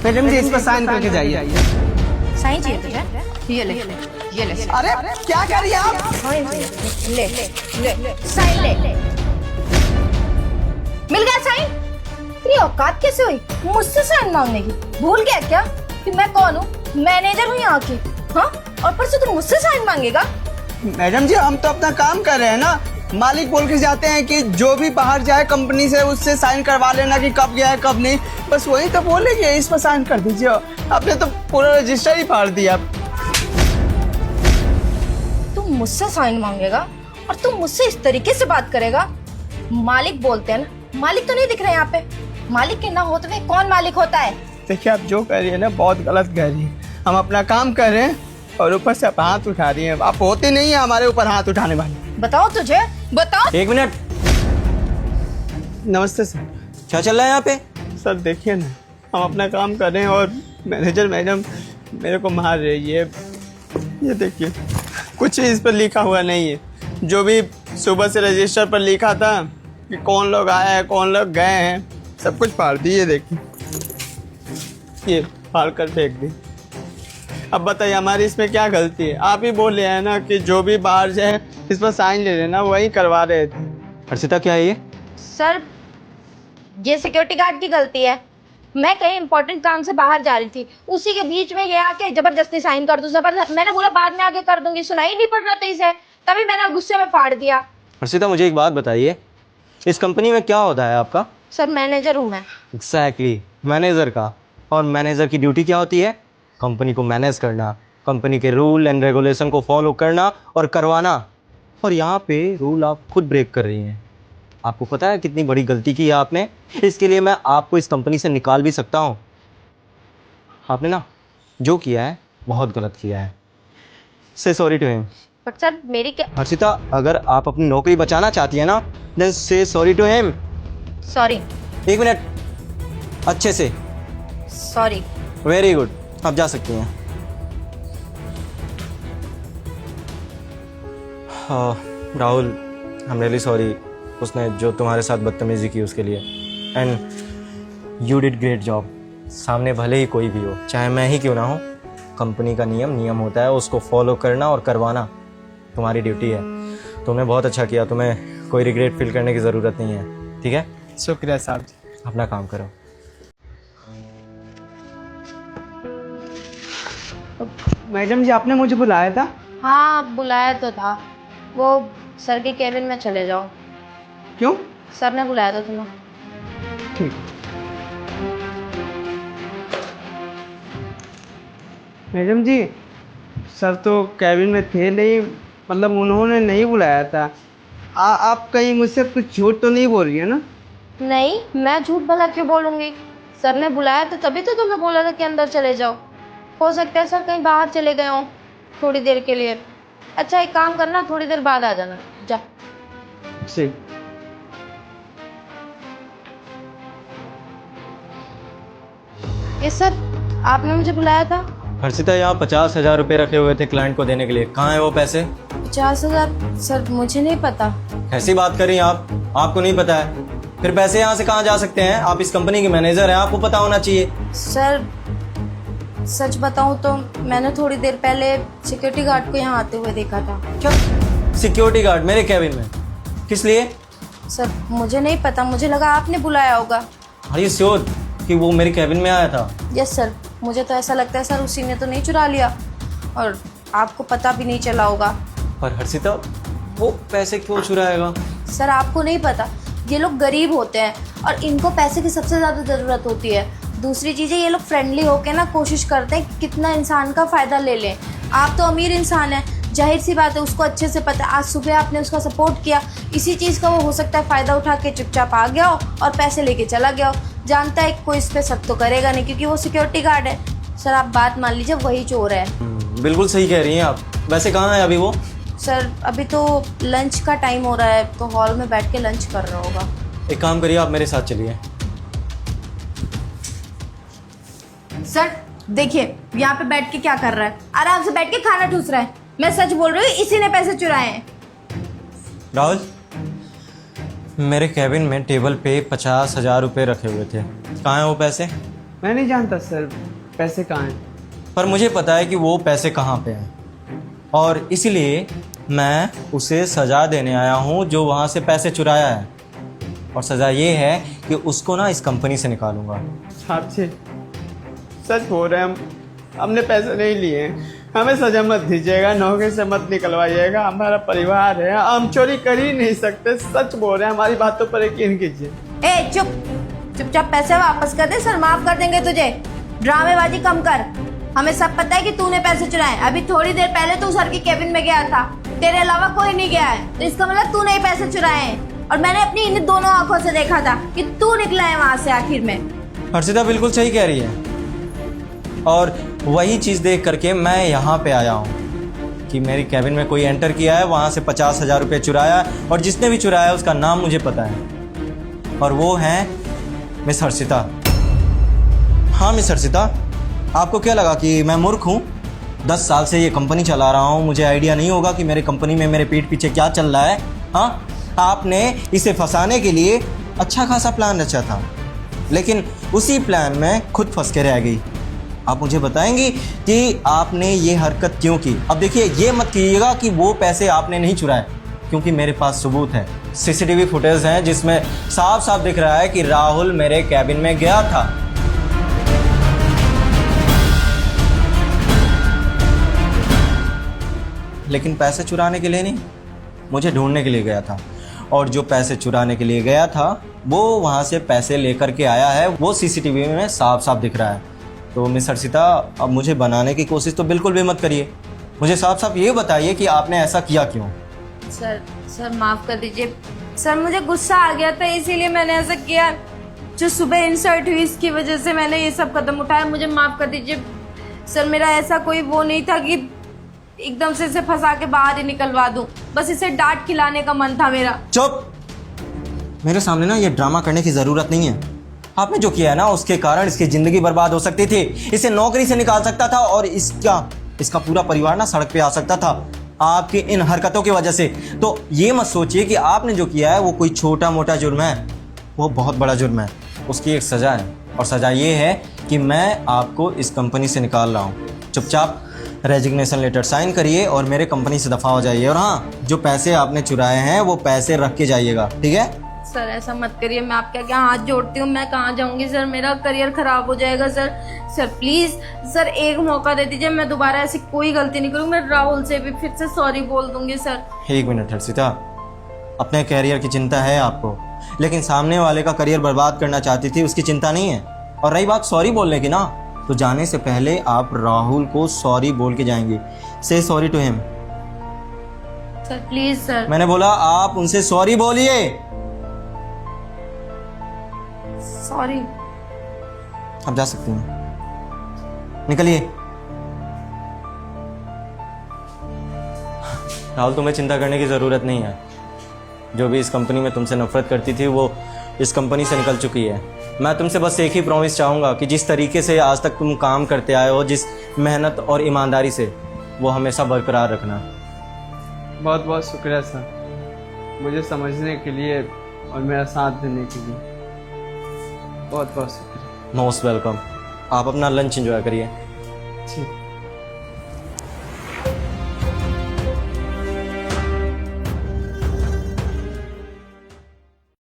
Madam जी इस पर sign करके जाइए। साइन चाहिए तुझे? ये ले ये ले। अरे क्या कर रही हैं आप? ले ले साइन ले। मिल गया साइन? तेरी औकात कैसे हुई मुझसे साइन मांगने की? भूल गया क्या कि मैं कौन हूँ? मैनेजर हूँ यहाँ की। हाँ, और पर से तू मुझसे साइन मांगेगा? मैडम जी हम तो अपना काम कर रहे हैं ना। मालिक बोल के जाते हैं कि जो भी बाहर जाए कंपनी से उससे साइन करवा लेना कि कब गया है कब नहीं। बस वही तो बोलेंगे, इस पर साइन कर दीजिए। आपने तो पूरा रजिस्टर ही फाड़ दिया। तू मुझसे साइन मांगेगा और तू मुझसे इस तरीके से बात करेगा? मालिक बोलते हैं ना, मालिक तो नहीं दिख रहे यहाँ पे। मालिक के ना होते हुए कौन मालिक होता है? देखिए आप जो कर रही है ना बहुत गलत कर रही है। हम अपना काम कर रहे हैं और ऊपर से आप हाथ उठा रही हैं। आप होते नहीं है हमारे ऊपर हाथ उठाने वाले। बताओ तुझे, बताओ। एक मिनट, नमस्ते सर। क्या चल रहा है यहाँ पे? सर देखिए ना, हम अपना काम कर रहे हैं और मैनेजर मैडम मेरे को मार रही है। ये देखिए कुछ इस पर लिखा हुआ नहीं है। जो भी सुबह से रजिस्टर पर लिखा था कि कौन लोग आए हैं कौन लोग गए हैं, सब कुछ फाड़ दी। ये देखिए, ये फाड़ कर फेंक दी। अब बताइए हमारी इसमें क्या गलती है? आप ही बोल रहे हैं ना कि जो भी बाहर जाए इस पर साइन ले लेना, वही करवा रहे थे। हर्षिता क्या है ये? सर ये सिक्योरिटी गार्ड की गलती है। मैं कहीं इंपॉर्टेंट काम से बाहर जा रही थी, उसी के बीच में ये आके जबरदस्ती साइन कर दूं। जबरदस्त मैंने बोला बाद में आके कर दूंगी, सुनाई नहीं पड़ रहा था इसे, तभी मैंने गुस्से में फाड़ दिया। हर्षिता मुझे एक बात बताइए, इस कंपनी में क्या होता है आपका? सर मैनेजर हूँ मैं। एग्जैक्टली, मैनेजर का। और मैनेजर की ड्यूटी क्या होती है? कंपनी को मैनेज करना, कंपनी के रूल एंड रेगुलेशन को फॉलो करना और करवाना। और यहाँ पे रूल आप खुद ब्रेक कर रही हैं। आपको पता है कितनी बड़ी गलती की है आपने? इसके लिए मैं आपको इस कंपनी से निकाल भी सकता हूँ। आपने ना जो किया है बहुत गलत किया है। से सॉरी टू हिम। पर सर मेरी क्या? हर्षिता अगर आप अपनी नौकरी बचाना चाहती है ना, देन से सॉरी टू हिम। सॉरी। एक मिनट, अच्छे से। सॉरी। वेरी गुड, आप जा सकती हैं। Rahul, I am really sorry उसने जो तुम्हारे साथ बदतमीजी की उसके लिए। And you did great job. सामने भले ही कोई भी हो, चाहे मैं ही क्यों ना हो, कंपनी का नियम होता है, उसको फॉलो करना और करवाना तुम्हारी ड्यूटी है। तुमने बहुत अच्छा किया, तुम्हें कोई रिग्रेट फील करने की ज़रूरत नहीं है। ठीक है, शुक्रिया साहब जी। अपना काम करो। मैडम जी आपने मुझे बुलाया था? हाँ बुलाया तो था, वो सर के केबिन में चले जाओ। क्यों? सर ने बुलाया था तुम्हें। ठीक। मैडम जी सर तो कैबिन में थे नहीं, मतलब उन्होंने नहीं बुलाया था। आप कहीं मुझसे कुछ झूठ तो नहीं बोल रही है ना? नहीं, मैं झूठ भला क्यों बोलूँगी? सर ने बुलाया था तभी तो तुम्हें बोला था कि अंदर चले जाओ। हो सकता है सर कहीं बाहर चले गए हों थोड़ी देर के लिए। अच्छा एक काम करना, थोड़ी देर बाद आ जाना। जा। जी। ये सर आपने मुझे बुलाया था? हर्षिता यहाँ 50,000 रुपये रखे हुए थे क्लाइंट को देने के लिए, कहाँ है वो पैसे? 50,000? सर मुझे नहीं पता। ऐसी बात कर रही हैं आप? आपको नहीं पता है? फिर पैसे यहाँ से कहाँ जा सकते हैं? आप इस कंपनी के मैनेजर हैं, आपको पता होना चाहिए। सर सच बताऊं तो मैंने थोड़ी देर पहले सिक्योरिटी गार्ड को यहाँ आते हुए देखा था। क्या सिक्योरिटी गार्ड मेरे कैबिन में? किस लिए? सर मुझे नहीं पता, मुझे लगा आपने बुलाया होगा। आर यू श्योर कि वो मेरे कैबिन में आया था? यस सर, मुझे तो ऐसा लगता है सर उसी ने तो नहीं चुरा लिया और आपको पता भी नहीं चला होगा। पर हर्षिता वो पैसे क्यों चुराएगा? सर आपको नहीं पता, ये लोग गरीब होते हैं और इनको पैसे की सबसे ज़्यादा ज़रूरत होती है। दूसरी चीज़ है ये लोग फ्रेंडली होकर ना कोशिश करते हैं कि कितना इंसान का फ़ायदा ले लें। आप तो अमीर इंसान हैं, जाहिर सी बात है उसको अच्छे से पता है। आज सुबह आपने उसका सपोर्ट किया, इसी चीज़ का वो हो सकता है फ़ायदा उठा के चुपचाप आ गया हो और पैसे लेके चला गया हो। जानता है कोई इस पर शक तो करेगा नहीं क्योंकि वो सिक्योरिटी गार्ड है। सर आप बात मान लीजिए वही चोर है। बिल्कुल सही कह रही हैं आप। वैसे कहाँ है अभी वो? सर अभी तो लंच का टाइम हो रहा है तो हॉल में बैठ के लंच कर रहा होगा। एक काम करिए, आप मेरे साथ चलिए। सर देखिए यहाँ पे बैठ के क्या कर रहा है, आराम से बैठ के खाना ठूस रहा है। मैं सच बोल रही हूँ, इसी ने पैसे चुराए हैं। राहुल, मेरे कैबिन में टेबल पे 50,000 रुपये रखे हुए थे, कहाँ हैं वो पैसे? मैं नहीं जानता सर पैसे कहाँ हैं। पर मुझे पता है कि वो पैसे कहाँ पे हैं, और इसलिए मैं उसे सज़ा देने आया हूँ जो वहाँ से पैसे चुराया है। और सज़ा ये है कि उसको ना इस कंपनी से निकालूंगा। साक्षी सच बोल रहे हैं, हमने पैसे नहीं लिए हैं, हमें सजा मत दीजिएगा, नौकरी से मत निकलवाइएगा, हमारा परिवार है, हम चोरी कर ही नहीं सकते। सच बोल रहे हैं, हमारी बातों पर यकीन कीजिए। ए चुपचाप पैसे वापस कर दे, सर माफ कर देंगे तुझे। ड्रामेबाजी कम कर, हमें सब पता है कि तूने पैसे चुराए। अभी थोड़ी देर पहले तू सर की केबिन में गया था, तेरे अलावा कोई नहीं गया है, तो इसका मतलब तूने ही पैसे चुराए हैं। और मैंने अपनी इन दोनों आंखों से देखा था कि तू निकला है वहां से आखिर में। हर्षिता बिल्कुल सही कह रही है, और वही चीज़ देख करके मैं यहाँ पे आया हूँ कि मेरी कैबिन में कोई एंटर किया है, वहाँ से 50,000 रुपये चुराया, और जिसने भी चुराया उसका नाम मुझे पता है, और वो है मिस हर्षिता। हाँ मिस हर्षिता, आपको क्या लगा कि मैं मूर्ख हूँ? 10 साल से ये कंपनी चला रहा हूँ, मुझे आइडिया नहीं होगा कि मेरे कंपनी में मेरे पीठ पीछे क्या चल रहा है? हाँ, आपने इसे फंसाने के लिए अच्छा खासा प्लान रचा था, लेकिन उसी प्लान में खुद फंस के रह गई। आप मुझे बताएंगी कि आपने ये हरकत क्यों की? अब देखिए, ये मत कीजिएगा कि वो पैसे आपने नहीं चुराए, क्योंकि मेरे पास सबूत है, सीसीटीवी फुटेज हैं जिसमें साफ साफ दिख रहा है कि राहुल मेरे कैबिन में गया था। लेकिन पैसे चुराने के लिए नहीं, मुझे ढूंढने के लिए गया था, और जो पैसे चुराने के लिए गया था वो वहाँ से पैसे लेकर के आया है, वो सीसीटीवी में साफ साफ दिख रहा है। तो मिस हर्षिता, अब मुझे बनाने की कोशिश तो बिल्कुल भी मत करिए, मुझे साफ साफ ये बताइए कि आपने ऐसा किया क्यों? सर माफ कर दीजिए सर, मुझे गुस्सा आ गया था इसीलिए मैंने ऐसा किया। जो सुबह इंसर्ट हुई इसकी वजह से मैंने ये सब कदम उठाया, मुझे माफ कर दीजिए सर। मेरा ऐसा कोई वो नहीं था कि एकदम से इसे फंसा के बाहर ही निकलवा दूं, बस इसे डांट खिलाने का मन था मेरा। चुप! मेरे सामने ना ये ड्रामा करने की ज़रूरत नहीं है। आपने जो किया है ना, उसके कारण इसकी ज़िंदगी बर्बाद हो सकती थी, इसे नौकरी से निकाल सकता था, और इसका पूरा परिवार ना सड़क पे आ सकता था आपकी इन हरकतों की वजह से। तो ये मत सोचिए कि आपने जो किया है वो कोई छोटा मोटा जुर्म है, वो बहुत बड़ा जुर्म है, उसकी एक सज़ा है, और सज़ा ये है कि मैं आपको इस कंपनी से निकाल रहा हूँ। चुपचाप रेजिग्नेशन लेटर साइन करिए और मेरे कंपनी से दफ़ा हो जाइए, और हाँ, जो पैसे आपने चुराए हैं वो पैसे रख के जाइएगा, ठीक है? सर ऐसा मत करिए, मैं आपके आगे हाथ जोड़ती हूँ, मैं कहाँ जाऊँगी सर, मेरा करियर खराब हो जाएगा सर प्लीज़ सर एक मौका दे दीजिए, मैं दोबारा ऐसी कोई गलती नहीं करूँगी, मैं राहुल से भी फिर से सॉरी बोल दूँगी सर। 1 मिनट हर्षिता, अपने कैरियर की चिंता है आपको, लेकिन सामने वाले का करियर बर्बाद करना चाहती थी, उसकी चिंता नहीं है। और रही बात सॉरी बोलने की ना, तो जाने से पहले आप राहुल को सॉरी बोल के जाएंगे। Say sorry to him. Sir please sir. मैंने बोला आप उनसे सॉरी बोलिए। सॉरी। अब जा सकती हैं, निकलिए। राहुल, तुम्हें चिंता करने की ज़रूरत नहीं है। जो भी इस कंपनी में तुमसे नफरत करती थी वो इस कंपनी से निकल चुकी है। मैं तुमसे बस एक ही प्रॉमिस चाहूँगा कि जिस तरीके से आज तक तुम काम करते आए हो, जिस मेहनत और ईमानदारी से, वो हमेशा बरकरार रखना। बहुत बहुत शुक्रिया सर, मुझे समझने के लिए और मेरा साथ देने के लिए बहुत बहुत शुक्रिया। Most welcome. आप अपना लंच एंजॉय करिए। ठीक।